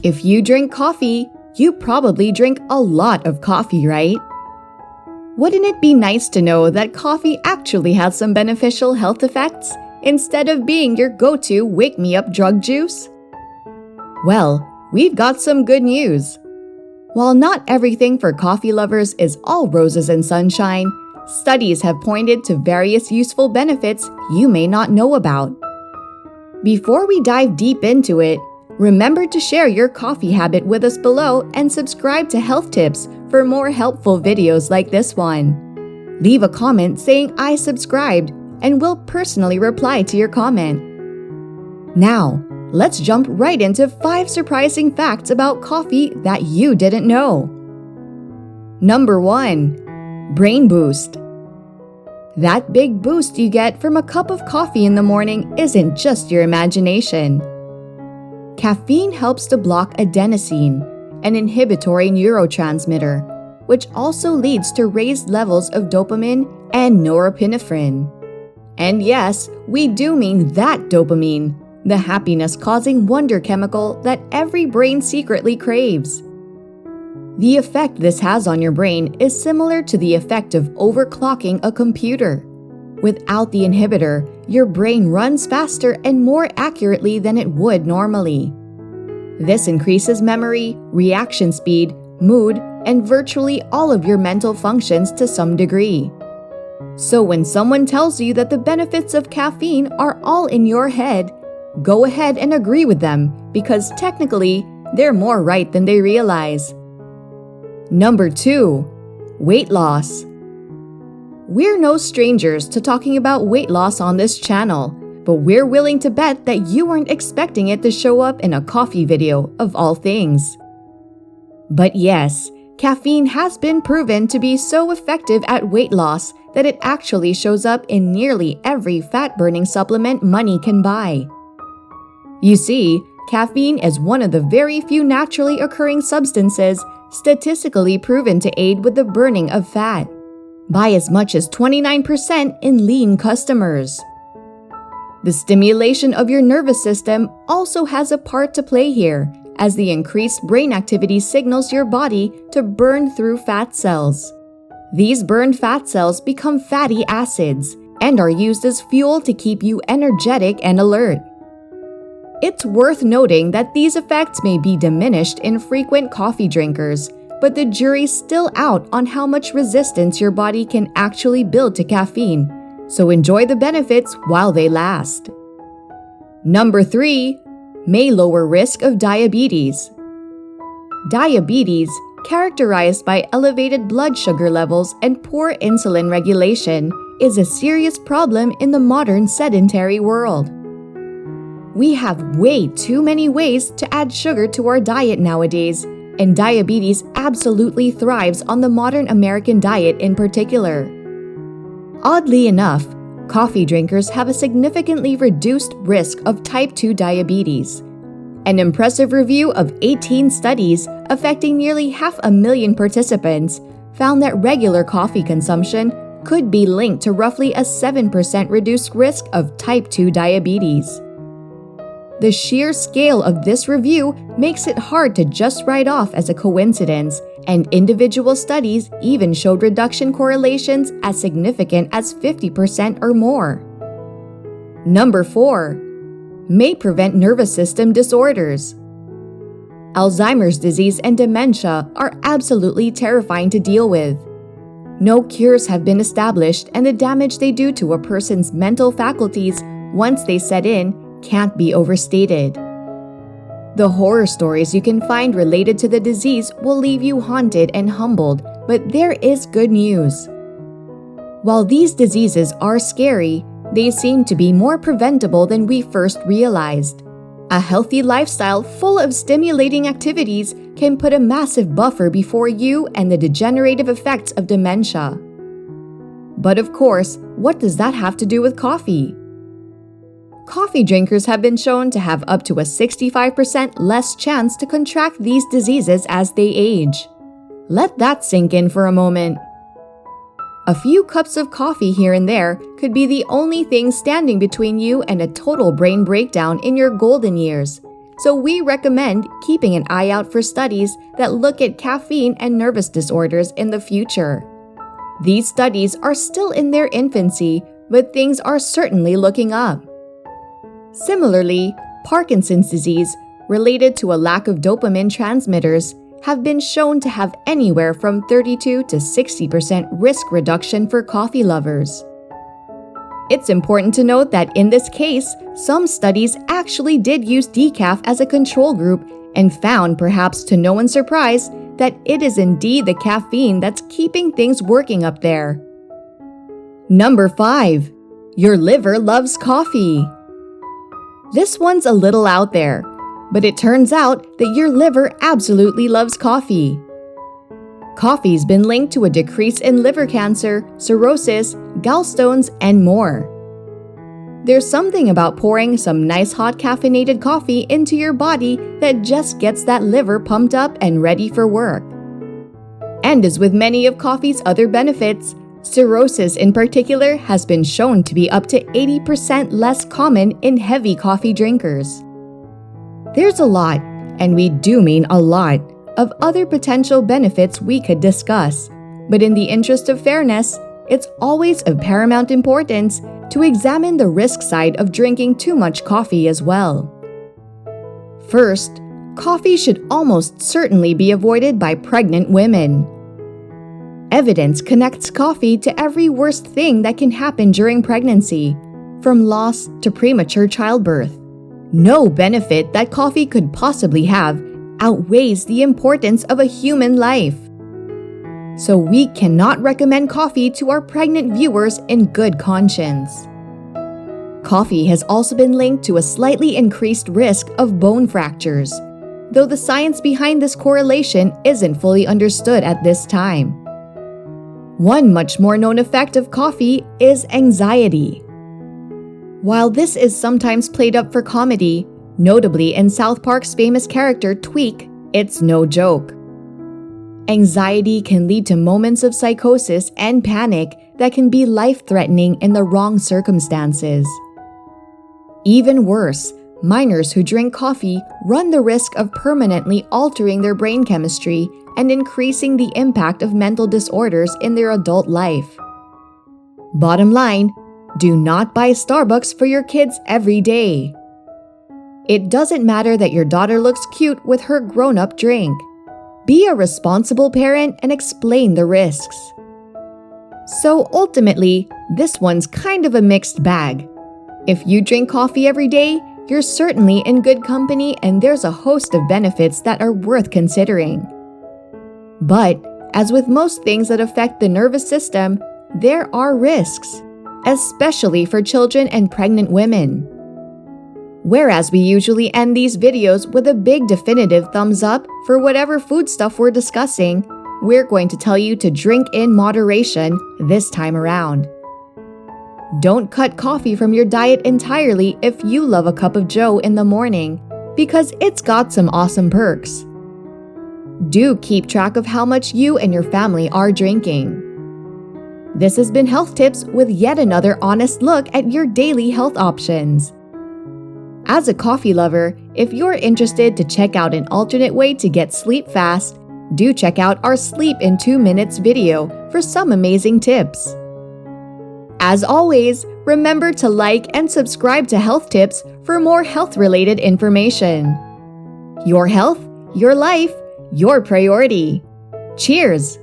If you drink coffee, you probably drink a lot of coffee, right? Wouldn't it be nice to know that coffee actually has some beneficial health effects instead of being your go-to wake-me-up drug juice? Well, we've got some good news. While not everything for coffee lovers is all roses and sunshine, studies have pointed to various useful benefits you may not know about. Before we dive deep into it, remember to share your coffee habit with us below and subscribe to Health Tips for more helpful videos like this one. Leave a comment saying I subscribed and we'll personally reply to your comment. Now, let's jump right into 5 surprising facts about coffee that you didn't know. Number 1. Brain boost. That big boost you get from a cup of coffee in the morning isn't just your imagination. Caffeine helps to block adenosine, an inhibitory neurotransmitter, which also leads to raised levels of dopamine and norepinephrine. And yes, we do mean that dopamine, the happiness-causing wonder chemical that every brain secretly craves. The effect this has on your brain is similar to the effect of overclocking a computer. Without the inhibitor, your brain runs faster and more accurately than it would normally. This increases memory, reaction speed, mood, and virtually all of your mental functions to some degree. So when someone tells you that the benefits of caffeine are all in your head, go ahead and agree with them because technically, they're more right than they realize. Number 2. Weight loss. We're no strangers to talking about weight loss on this channel, but we're willing to bet that you weren't expecting it to show up in a coffee video of all things. But yes, caffeine has been proven to be so effective at weight loss that it actually shows up in nearly every fat-burning supplement money can buy. You see, caffeine is one of the very few naturally occurring substances statistically proven to aid with the burning of fat, by as much as 29% in lean customers. The stimulation of your nervous system also has a part to play here, as the increased brain activity signals your body to burn through fat cells. These burned fat cells become fatty acids and are used as fuel to keep you energetic and alert. It's worth noting that these effects may be diminished in frequent coffee drinkers, but the jury's still out on how much resistance your body can actually build to caffeine, so enjoy the benefits while they last. Number 3. May lower risk of diabetes. Diabetes, characterized by elevated blood sugar levels and poor insulin regulation, is a serious problem in the modern sedentary world. We have way too many ways to add sugar to our diet nowadays, and diabetes absolutely thrives on the modern American diet in particular. Oddly enough, coffee drinkers have a significantly reduced risk of type 2 diabetes. An impressive review of 18 studies affecting nearly 500,000 participants found that regular coffee consumption could be linked to roughly a 7% reduced risk of type 2 diabetes. The sheer scale of this review makes it hard to just write off as a coincidence, and individual studies even showed reduction correlations as significant as 50% or more. Number 4. May prevent nervous system disorders. Alzheimer's disease and dementia are absolutely terrifying to deal with. No cures have been established, and the damage they do to a person's mental faculties once they set in can't be overstated. The horror stories you can find related to the disease will leave you haunted and humbled, but there is good news. While these diseases are scary, they seem to be more preventable than we first realized. A healthy lifestyle full of stimulating activities can put a massive buffer before you and the degenerative effects of dementia. But of course, what does that have to do with coffee? Coffee drinkers have been shown to have up to a 65% less chance to contract these diseases as they age. Let that sink in for a moment. A few cups of coffee here and there could be the only thing standing between you and a total brain breakdown in your golden years, so we recommend keeping an eye out for studies that look at caffeine and nervous disorders in the future. These studies are still in their infancy, but things are certainly looking up. Similarly, Parkinson's disease, related to a lack of dopamine transmitters, have been shown to have anywhere from 32 to 60% risk reduction for coffee lovers. It's important to note that in this case, some studies actually did use decaf as a control group and found, perhaps to no one's surprise, that it is indeed the caffeine that's keeping things working up there. Number 5. Your liver loves coffee. This one's a little out there, but it turns out that your liver absolutely loves coffee. Coffee's been linked to a decrease in liver cancer, cirrhosis, gallstones, and more. There's something about pouring some nice hot caffeinated coffee into your body that just gets that liver pumped up and ready for work. And as with many of coffee's other benefits, cirrhosis in particular has been shown to be up to 80% less common in heavy coffee drinkers. There's a lot, and we do mean a lot, of other potential benefits we could discuss, but in the interest of fairness, it's always of paramount importance to examine the risk side of drinking too much coffee as well. First, coffee should almost certainly be avoided by pregnant women. Evidence connects coffee to every worst thing that can happen during pregnancy, from loss to premature childbirth. No benefit that coffee could possibly have outweighs the importance of a human life. So we cannot recommend coffee to our pregnant viewers in good conscience. Coffee has also been linked to a slightly increased risk of bone fractures, though the science behind this correlation isn't fully understood at this time. One much more known effect of coffee is anxiety. While this is sometimes played up for comedy, notably in South Park's famous character Tweak, it's no joke. Anxiety can lead to moments of psychosis and panic that can be life-threatening in the wrong circumstances. Even worse, minors who drink coffee run the risk of permanently altering their brain chemistry and increasing the impact of mental disorders in their adult life. Bottom line, do not buy Starbucks for your kids every day. It doesn't matter that your daughter looks cute with her grown-up drink. Be a responsible parent and explain the risks. So ultimately, this one's kind of a mixed bag. If you drink coffee every day, you're certainly in good company and there's a host of benefits that are worth considering. But, as with most things that affect the nervous system, there are risks, especially for children and pregnant women. Whereas we usually end these videos with a big definitive thumbs up for whatever foodstuff we're discussing, we're going to tell you to drink in moderation this time around. Don't cut coffee from your diet entirely if you love a cup of joe in the morning, because it's got some awesome perks. Do keep track of how much you and your family are drinking. This has been Health Tips with yet another honest look at your daily health options. As a coffee lover, if you're interested to check out an alternate way to get sleep fast, do check out our Sleep in 2 Minutes video for some amazing tips. As always, remember to like and subscribe to Health Tips for more health-related information. Your health, your life, your priority. Cheers!